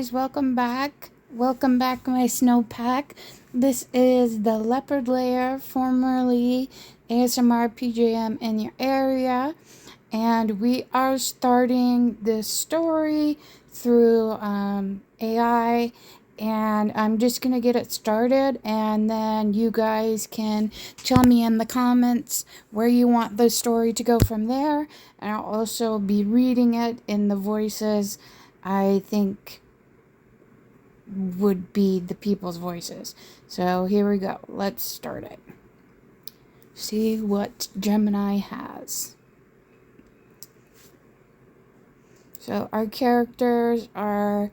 guys, welcome back. Welcome back, my snowpack. This is the Leopard Lair, formerly ASMR PJM in your area. And we are starting this story through AI. And I'm just going to get it started. And then you guys can tell me in the comments where you want the story to go from there. And I'll also be reading it in the voices I think would be the people's voices. So here we go. Let's start it. See what Gemini has. So our characters are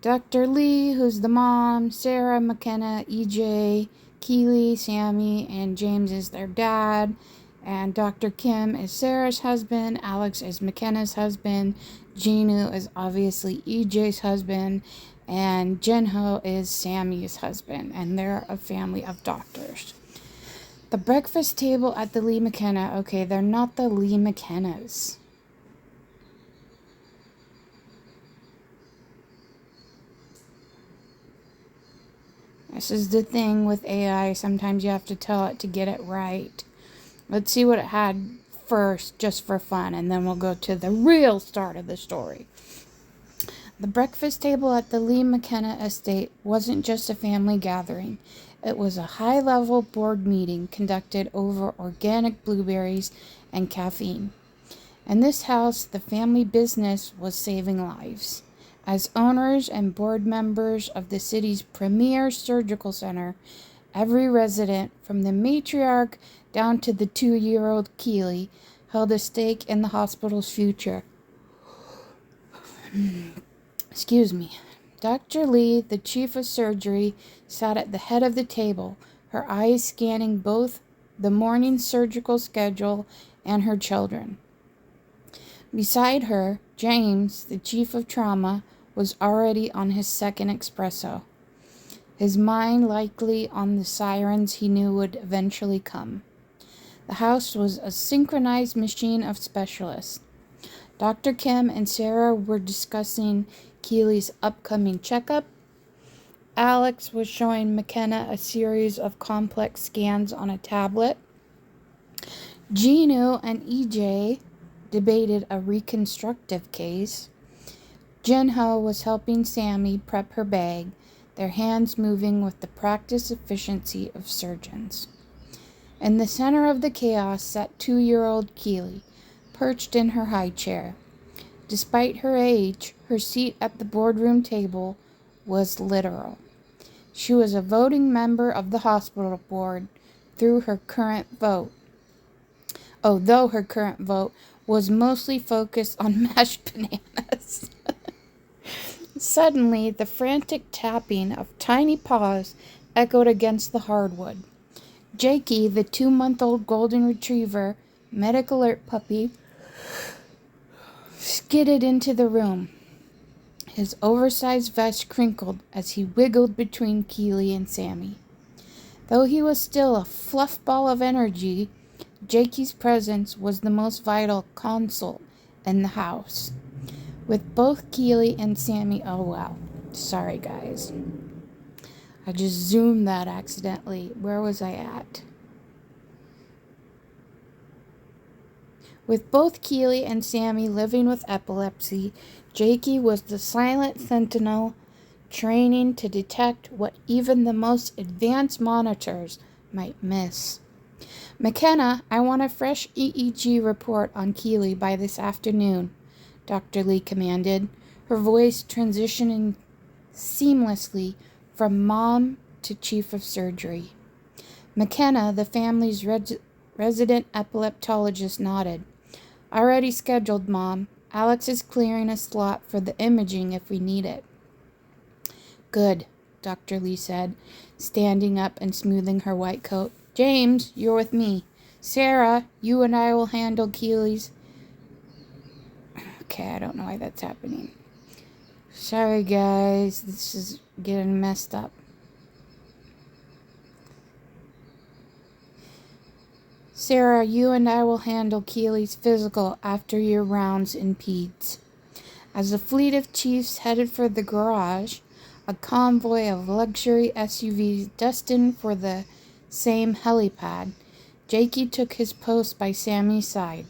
Dr. Lee, who's the mom, Sarah, McKenna, EJ, Keely, Sammy, and James is their dad. And Dr. Kim is Sarah's husband, Alex is McKenna's husband, Jinu is obviously EJ's husband, and Jinho is Sammy's husband, and they're a family of doctors. The breakfast table at the Lee McKenna. Okay, they're not the Lee McKennas. This is the thing with AI. Sometimes you have to tell it to get it right. Let's see what it had first, just for fun, and then we'll go to the real start of the story. The breakfast table at the Lee McKenna estate wasn't just a family gathering. It was a high-level board meeting conducted over organic blueberries and caffeine. In this house, the family business was saving lives. As owners and board members of the city's premier surgical center, every resident, from the matriarch down to the 2-year-old Keely, held a stake in the hospital's future. Excuse me. Dr. Lee, the chief of surgery, sat at the head of the table, her eyes scanning both the morning surgical schedule and her children. Beside her, James, the chief of trauma, was already on his second espresso, his mind likely on the sirens he knew would eventually come. The house was a synchronized machine of specialists. Dr. Kim and Sarah were discussing Keely's upcoming checkup. Alex was showing McKenna a series of complex scans on a tablet. Jinu and EJ debated a reconstructive case. Jinho was helping Sammy prep her bag, their hands moving with the practiced efficiency of surgeons. In the center of the chaos sat 2-year-old Keely, perched in her high chair. Despite her age, her seat at the boardroom table was literal. She was a voting member of the hospital board through her current vote. Though her current vote was mostly focused on mashed bananas. Suddenly, the frantic tapping of tiny paws echoed against the hardwood. Jakey, the 2-month-old golden retriever, medic alert puppy, skidded into the room. His oversized vest crinkled as he wiggled between Keely and Sammy. Though he was still a fluff ball of energy, Jakey's presence was the most vital consult in the house. With both Keely and Sammy, oh wow, sorry guys. I just zoomed that accidentally. Where was I at? With both Keely and Sammy living with epilepsy, Jakey was the silent sentinel, training to detect what even the most advanced monitors might miss. McKenna, I want a fresh EEG report on Keely by this afternoon, Dr. Lee commanded, her voice transitioning seamlessly from mom to chief of surgery. McKenna, the family's resident epileptologist, nodded. Already scheduled, Mom. Alex is clearing a slot for the imaging if we need it. Good, Dr. Lee said, standing up and smoothing her white coat. James, you're with me. Sarah, you and I will handle Keely's. Okay, I don't know why that's happening. Sorry, guys. This is getting messed up. Sarah, you and I will handle Keely's physical after your rounds in peds. As a fleet of chiefs headed for the garage, a convoy of luxury SUVs destined for the same helipad, Jakey took his post by Sammy's side.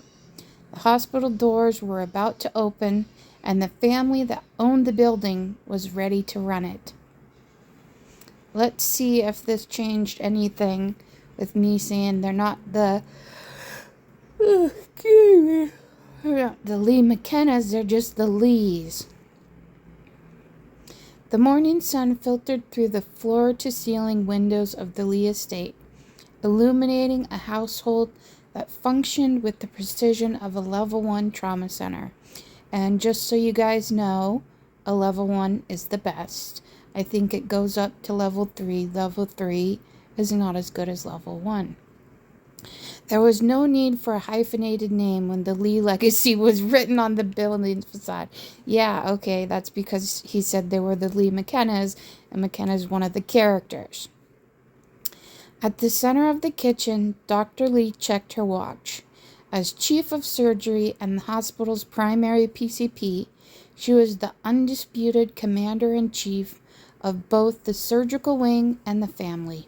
The hospital doors were about to open, and the family that owned the building was ready to run it. Let's see if this changed anything with me saying they're not the Lee McKennas, they're just the Lees. The morning sun filtered through the floor-to-ceiling windows of the Lee estate, illuminating a household that functioned with the precision of a level 1 trauma center. And just so you guys know, a level 1 is the best. I think it goes up to level 3. Level 3 is not as good as level 1. There was no need for a hyphenated name when the Lee legacy was written on the building's facade. Yeah, okay, that's because he said they were the Lee McKennas, and McKenna's one of the characters. At the center of the kitchen, Dr. Lee checked her watch. As chief of surgery and the hospital's primary PCP, she was the undisputed commander-in-chief of both the surgical wing and the family.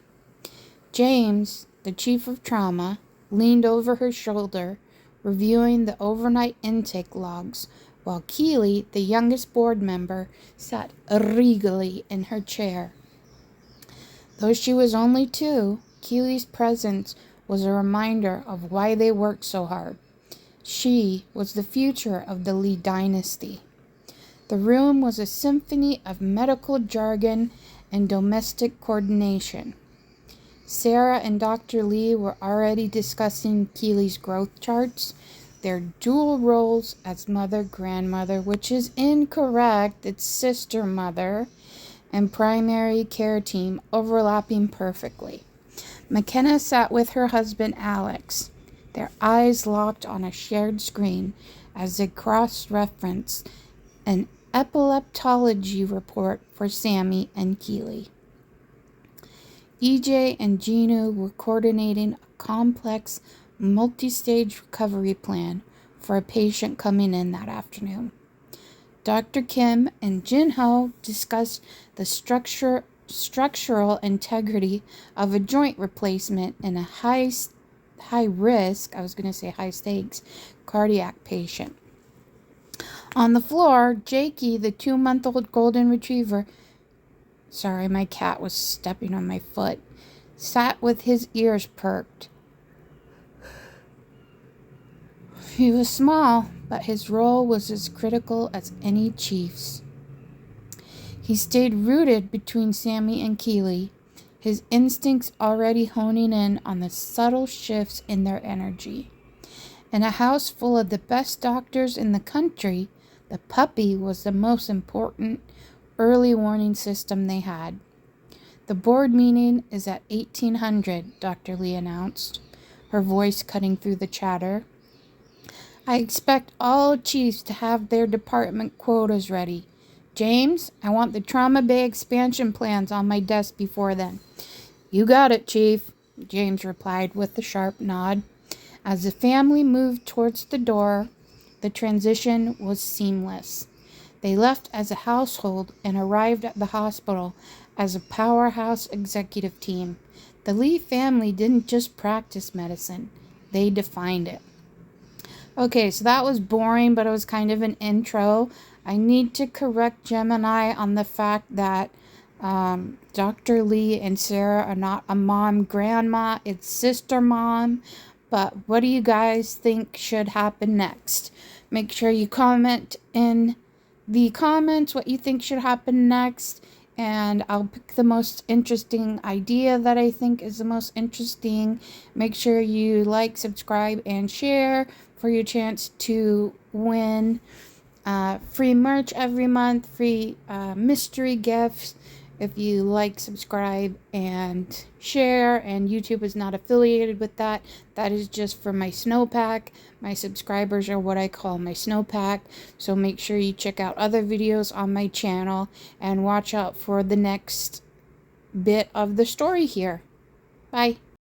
James, the chief of trauma, leaned over her shoulder, reviewing the overnight intake logs, while Keely, the youngest board member, sat regally in her chair. Though she was only 2, Keely's presence was a reminder of why they worked so hard. She was the future of the Lee dynasty. The room was a symphony of medical jargon and domestic coordination. Sarah and Dr. Lee were already discussing Keely's growth charts, their dual roles as mother-grandmother, which is incorrect, it's sister-mother, and primary care team overlapping perfectly. McKenna sat with her husband Alex, their eyes locked on a shared screen as they cross-referenced an epileptology report for Sammy and Keely. EJ and Ginu were coordinating a complex, multi-stage recovery plan for a patient coming in that afternoon. Dr. Kim and Jinho discussed the structural integrity of a joint replacement in a high stakes cardiac patient. On the floor, Jakey, the 2-month-old golden retriever, sorry, my cat was stepping on my foot, sat with his ears perked. He was small, but his role was as critical as any chief's. He stayed rooted between Sammy and Keely, his instincts already honing in on the subtle shifts in their energy. In a house full of the best doctors in the country, the puppy was the most important early warning system they had. The board meeting is at 1800, Dr. Lee announced, her voice cutting through the chatter. I expect all chiefs to have their department quotas ready. James, I want the Trauma Bay expansion plans on my desk before then. You got it, Chief, James replied with a sharp nod. As the family moved towards the door, the transition was seamless. They left as a household and arrived at the hospital as a powerhouse executive team. The Lee family didn't just practice medicine, they defined it. Okay, so that was boring, but it was kind of an intro. I need to correct Gemini on the fact that Dr. Lee and Sarah are not a mom-grandma, it's sister-mom. But what do you guys think should happen next? Make sure you comment in the comments what you think should happen next, and I'll pick the most interesting idea that I think is the most interesting. Make sure you like, subscribe, and share for your chance to win free merch every month, free mystery gifts. If you like, subscribe, and share, and YouTube is not affiliated with that. That is just for my snowpack. My subscribers are what I call my snowpack. So make sure you check out other videos on my channel and watch out for the next bit of the story here. Bye.